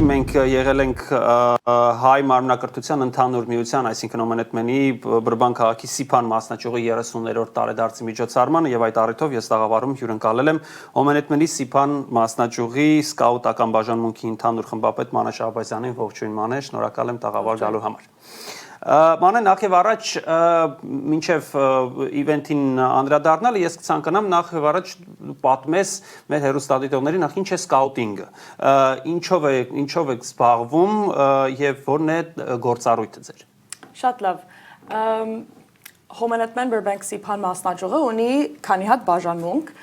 մենք եղել ենք հայ մարմնակրթության ընդհանուր միության, այսինքն Օմենեթմենի Բրբան քաղաքի Սիփան մասնաճյուղի 30-րդ տարեդարձի միջոցառմանը եւ այդ առիթով ես տաղավարում հյուրընկալել եմ Օմենեթմենի Սիփան մասնաճյուղի սկաուտական բաժանմունքի ընդհանուր խմբապետ Մանե Շահբազյանին, ողջույն Մանե, շնորհակալ եմ տաղավար գալու համար։ Մանե, նախ եւ առաջ մինչեւ իվենթին անդրադառնալը ես կցանկանամ նախ եւ առաջ պատմես մեր հեռուստադիտողներին նախ ինչ է սկաուտինգը, ինչով եք զբաղվում եւ որն է գործառույթը ձեր։ Շատ լավ։ Օմենեթմեն Burbank Սիփան մասնաճյուղը ունի քանի հատ բաժանմունք՝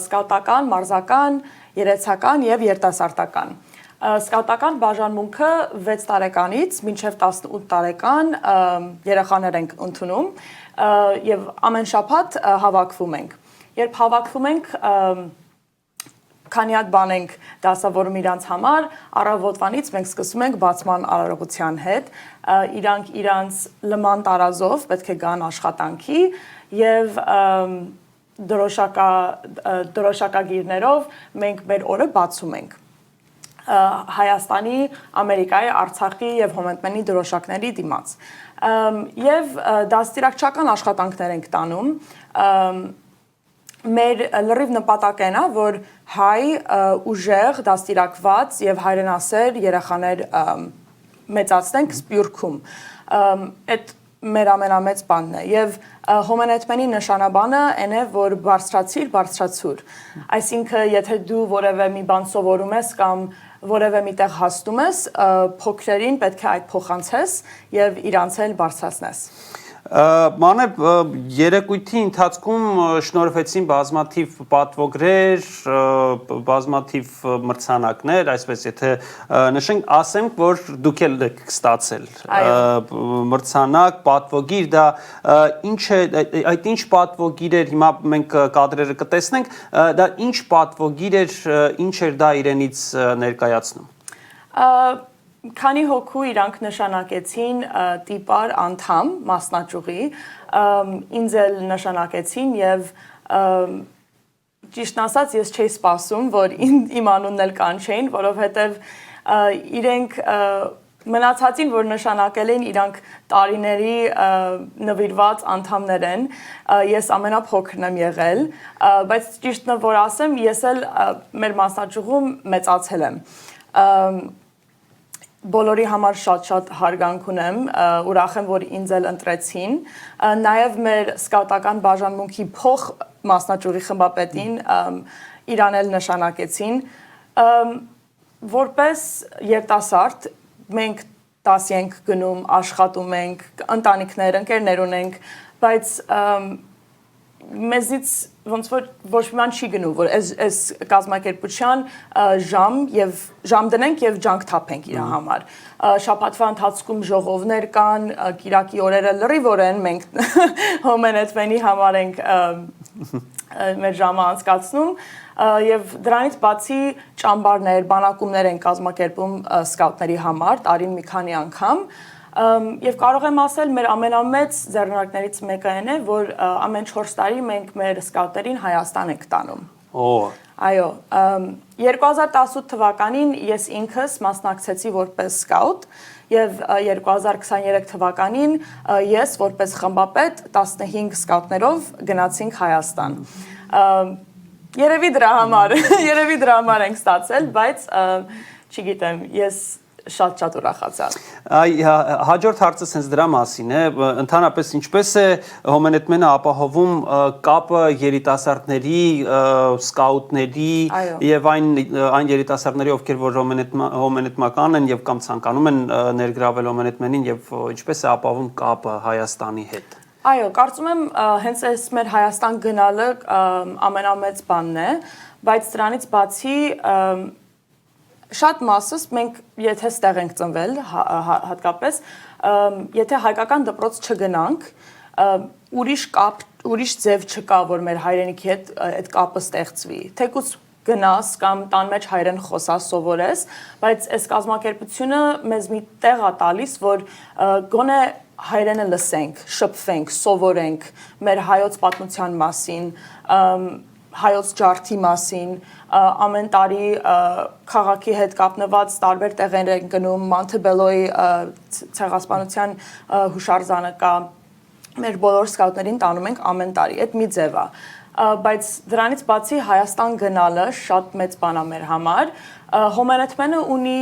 սկաուտական, մարզական, երեցական եւ երիտասարդական։ Սկաուտական բաժանմունքը 6 տարեկանից մինչև 18 տարեկան երեխաներ ենք ընդունում եւ ամեն շաբաթ հավաքվում ենք։ Երբ հավաքվում ենք, քանի հատ բան ենք դասավորում իրանց համար, առավոտվանից մենք սկսում ենք բացման արարողության հետ, իրանք իրանց լման տարազով պետք է գան աշխատանքի եւ դրոշակագիրներով մենք մեր օրը բացում ենք։ Հայաստանի, Ամերիկայի, Արցախի եւ Օմենեթմենի դրոշակների դիմաց։ Եվ դաստիարակչական աշխատանքներ ենք տանում։ Մեր լրիվ նպատակն է, որ հայ ուժեղ, դաստիարակված եւ հայրենասեր երեխաներ մեծացնենք Սփյուռքում։ Այդ մեր ամենամեծ բանն է եւ Օմենեթմենի նշանաբանը այն է, որ բարձրացիր, բարձրացուր։ Այսինքն, եթե դու որևէ մի բան սովորում ես կամ որևէ միտեղ հասնում ես, փոքրերին պետք է այդ փոխանցես եւ իրանց էլ բարձրացնես։ Մանե, երեկույթի ընթացքում շնորհվեցին բազմաթիվ պատվոգրեր, բազմաթիվ մրցանակներ, այսպես եթե նշենք, ասենք, որ դուք էլ եք ստացել մրցանակ, պատվոգիր, դա ինչ է, այդ ինչ պատվոգիր էր, հիմա մենք կադրերը կտեսնենք, դա ինչ պատվոգիր էր, ինչ էր դա իրենից ներկայացնում։ Քանի հոգու իրանք նշանակեցին տիպար անդամ մասնաճյուղի, ինձ էլ նշանակեցին եւ ճիշտն ասած ես չէի սպասում, որ իմ անունն էլ կանչեին, որովհետեւ իրենք մնացածին, որ նշանակել են իրանք տարիների նվիրված անդամներ են, ես ամենափոքրն եմ եղել, բայց ճիշտն որ ասեմ, ես էլ մեր մասնաճյուղում մեծացել եմ։ Բոլորի համար շատ հարգանք ունեմ, ուրախ եմ, որ ինձ էլ ընտրեցին, նաև մեր սկաուտական բաժանմունքի փոխ մասնաճյուղի խմբապետին իրան էլ նշանակեցին, որպես երիտասարդ մենք դասի ենք գնում, աշխատում ենք, ընտանիքներ, ընկերներ ունենք, բայց մեզից ոնց որ ոչ մի բան չի գնում, որ այս կազմակերպության ժամ դնենք եւ ջանք թափենք իր համար։ Շաբաթվա ընթացքում ժողովներ կան, կիրակի օրերը լրիվոր են, մենք Օմենեթմենի համար ենք մեր ժամը անցկացնում եւ դրանից բացի ճամբարներ, բանակումներ են կազմակերպում սկաուտների համար տարին մի քանի անգամ։ Եվ կարող եմ ասել, մեր ամենամեծ ձեռնարկներից մեկը այն է, որ ամեն 4 տարի մենք մեր սկաուտերին Հայաստան ենք տանում։ Այո, 2018 թվականին ես ինքս մասնակցեցի որպես սկաուտ եւ 2023 թվականին ես որպես խմբապետ 15 սկաուտներով գնացինք Հայաստան։ Երևի դրա համար ենք ստացել, բայց չգիտեմ, ես շատ ուրախացա։ Հաջորդ հարցը հենց դրա մասին է, ընդհանրապես ինչպես է Օմենեթմենը ապահովում կապը երիտասարդների, սկաուտների եւ այն երիտասարդների, ովքեր որ օմենեթմական են եւ կամ ցանկանում են ներգրավել Օմենեթմենին եւ ինչպես է ապահովում կապը Հայաստանի հետ։ Այո, կարծում եմ հենց այս մեր Հայաստան գնալը ամենամեծ բանն է, բայց դրանից բացի շատ մասս մենք եթե ստեղ ենք ծնվել հատկապես, եթե հայկական դպրոց չգնանք, ուրիշ ձև չկա, որ մեր հայրենիքի հետ այդ կապը ստեղծվի, թեկուզ գնաս կամ տան մեջ հայերեն խոսաս սովորես, բայց այս կազմակերպությունը մեզ մի տեղ է տալիս, որ գոնե հայրենը լսենք, շփվենք, սովորենք մեր հայոց պատմության մասին, հայոց ջարդի մասին, ամեն տարի քաղաքի հետ կապնված տարբեր տեղեր են գնում, Montebello-ի ցեղասպանության հուշարձանը կա, մեր բոլոր սկաուտներին տանում ենք ամեն տարի, այդ մի ձև է, բայց դրանից բացի Հայաստան գնալը շատ մեծ բան է մեր համար, Հոմենեթմենը ունի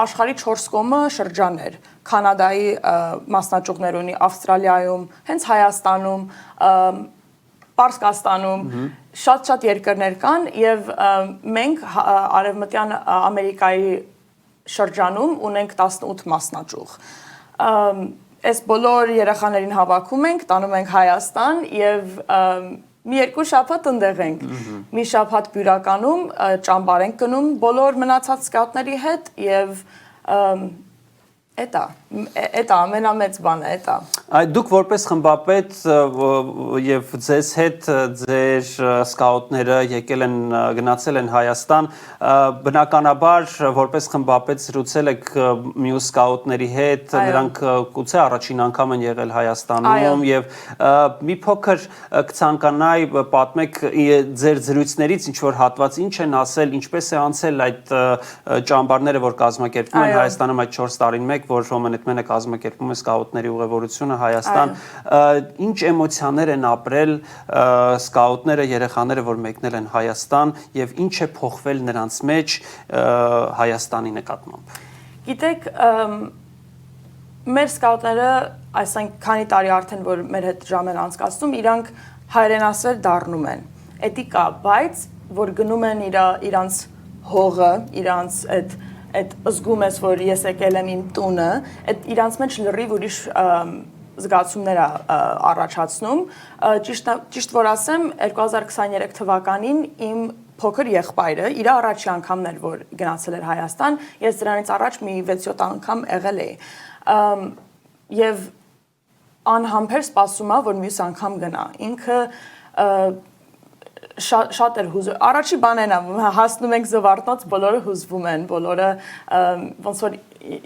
աշխարհի 4 կողմը շրջաններ, Կանադայի մասնաճյուղներ ունի, Ավստրալիայում, հենց Հայաստանում, Պարսկաստանում շատ երկրներ կան եւ մենք Արևմտյան Ամերիկայի շրջանում ունենք 18 մասնաճյուղ։ Այս բոլոր երեխաներին հավաքում ենք, տանում ենք Հայաստան եւ մի երկու շաբաթ ընդեղ ենք։ Մի շաբաթ Բյուրականում ճամբար ենք գնում բոլոր մնացած սկաուտների հետ եւ Էտա ամենամեծ բանը էտա։ Այդ դուք որպես խմբապետ եւ ձեզ հետ ձեր սկաուտները եկել են գնացել են Հայաստան, բնականաբար որպես խմբապետ զրուցել եք մյուս սկաուտների հետ, նրանք գուցե առաջին անգամ են եղել Հայաստանում եւ մի փոքր կցանկանայի պատմեք ձեր զրույցներից ինչ որ հատված ինչ են ասել, ինչպես է անցել այդ ճամբարները, որ կազմակերպվում են Հայաստանում այդ 4 տարին մեկ, որ Հոմենեթմենը կազմակերպում է սկաուտների ուղևորությունը Հայաստան, ինչ էմոցիաներ են ապրել սկաուտները, երեխաները, որ մեկնել են Հայաստան եւ ինչ է փոխվել նրանց մեջ Հայաստանի նկատմամբ։ Գիտեք, մեր սկաուտները այսինքն քանի տարի արդեն որ մեր հետ ժամ են անցկացնում, իրանք հայրենասեր դառնում են։ Էդի կա, բայց որ գնում են իրանց հողը, իրանց այդ զգում ես, որ ես եկել եմ իմ տունը, այդ իրանց մեջ լրիվ ուրիշ զգացումներ առաջացնում, ճիշտ որ ասեմ, 2023 թվականին իմ փոքր եղբայրը իր առաջի անգամն էր, որ գնացել էր Հայաստան, ես դրանից առաջ մի 6-7 անգամ եղել էի, եւ անհամբեր սպասում է, որ մյուս անգամ գնա, ինքը շատ էր հուզում, առաջի բանն է, հասնում ենք զվարթնոց, բոլորը հուզվում են, բոլորը ոնց որ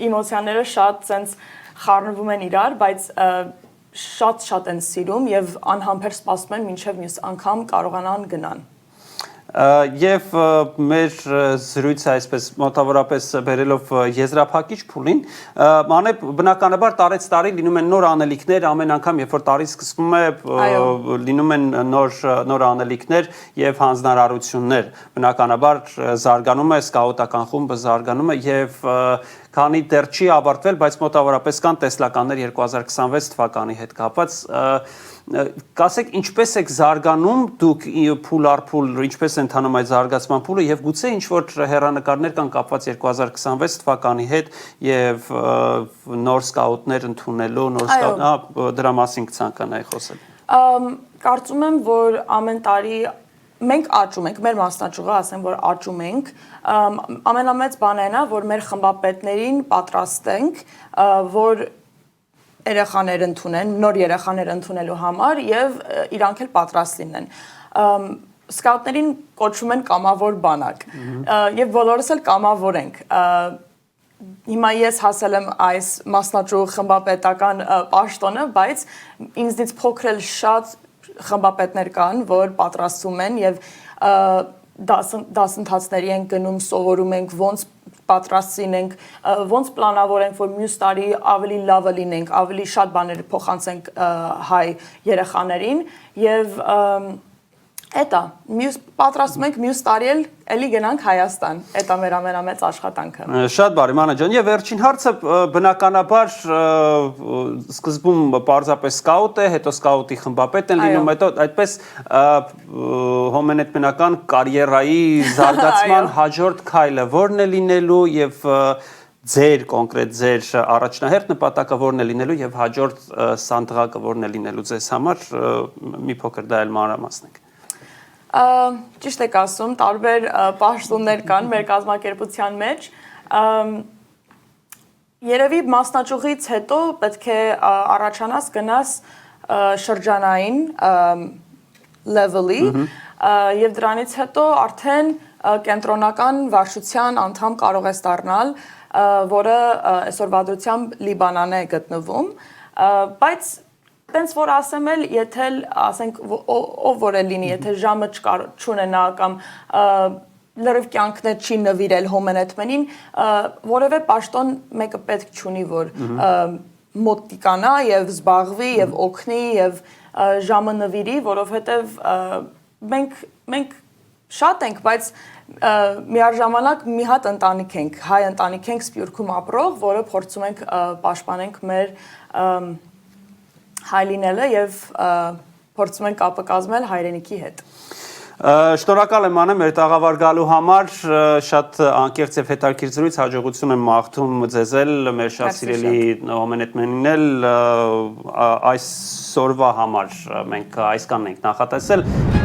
էմոցիաները շատ սենց խառնվում են իրար, բայց շատ են սիրում եւ անհամբեր սպասում են մինչեւ մյուս անգամ կարողանան գնան։ Եվ մեր զրույցը այսպես մոտավորապես բերելով եզրափակիչ փուլին, մանեւ բնականաբար տարեց տարի լինում են նոր անելիքներ, ամեն անգամ երբ որ տարի սկսվում է լինում են նոր անելիքներ եւ հանձնարարություններ, բնականաբար զարգանում է սկաուտական խումբը, զարգանում է եւ քանի դեռ չի ավարտվել, բայց մոտավորապես կան տեսլականներ 2026 թվականի հետ կապված, կասեք ինչպես եք զարգանում դուք փուլ առ փուլ, ինչպես են ընթանում այդ զարգացման փուլը եւ գուցե ինչ որ հեռանկարներ կան կապված 2026 թվականի հետ եւ նոր սկաուտներ ընդունելու, նոր սկաուտ, դրա մասին կցանկանայի խոսել։ Կարծում եմ, որ ամեն տարի մենք աճում ենք, մեր մասնաճյուղը ասեմ, որ աճում ենք, ամենամեծ բանը նա, որ մեր խմբապետներին պատրաստենք, որ երեխաներ ընդունեն, նոր երեխաներ ընդունելու համար եւ իրանք էլ պատրաստ լինեն։ Սկաուտներին կոչում են կամավոր բանակ եւ բոլորս էլ կամավոր ենք։ Հիմա ես հասել եմ այս մասնաճյուղ խմբապետական պաշտոնը, բայց ինձնից փոքր էլ շատ խմբապետներ կան, որ պատրաստում են եւ դասընթացների են գնում, սովորում ենք ոնց պատրաստ լինենք, ոնց պլանավորենք, որ մյուս տարի ավելի լավը լինենք, ավելի շատ բաներ փոխանցենք հայ երեխաներին եւ Էտա, պատրաստում ենք մյուս տարի էլի գնանք Հայաստան, էտա մեր ամենամեծ աշխատանքը։ Շատ բարի, Մանա ջան, եւ վերջին հարցը բնականաբար սկզբում պարզապես սկաուտ է, հետո սկաուտի խմբապետ են լինում, հետո այդպես հոմենեթմենական կարիերայի զարգացման հաջորդ քայլը ո՞րն է լինելու եւ ձեր կոնկրետ ձեր առաջնահերթ նպատակը ո՞րն է լինելու եւ հաջորդ սանդղակը ո՞րն է լինելու ձեզ համար, մի փոքր դա էլ մանրամասնենք։ Ճիշտ եք ասում, տարբեր պաշտոններ կան մեր կազմակերպության մեջ։ Երևի մասնաճյուղից հետո պետք է առաջանաս գնաս շրջանային level-ի եւ դրանից հետո արդեն կենտրոնական վարչության անդամ կարող ես դառնալ, որը այսօրվա դրությամբ Լիբանան է գտնվում, բայց տենց որ ասեմ էլ, եթե ասենք ով որ է լինի, եթե ժամը չունենա կամ լրիվ կյանքն է չի նվիրել հոմենետմենին, որևէ պաշտոն մեկը պետք չունի, որ մոտիկանա եւ զբաղվի եւ օգնի եւ ժամը նվիրի, որովհետեւ մենք շատ ենք, բայց միաժամանակ մի հատ ընտանիք ենք, հայ ընտանիք ենք Սփյուռքում ապրող, որը փորձում ենք պաշտպանենք մեր հայ լինելը եւ փորձում ենք կապը կազմել հայրենիքի հետ։ Շնորհակալ եմ Անե մեր տաղավար գալու համար, շատ անկեղծ եւ հետաքրքիր զրույց, հաջողություն եմ մաղթում ձեզ էլ, մեր շատ սիրելի հոմենետմենին էլ այսօրվա համար մենք այսքանն ենք նախատեսել։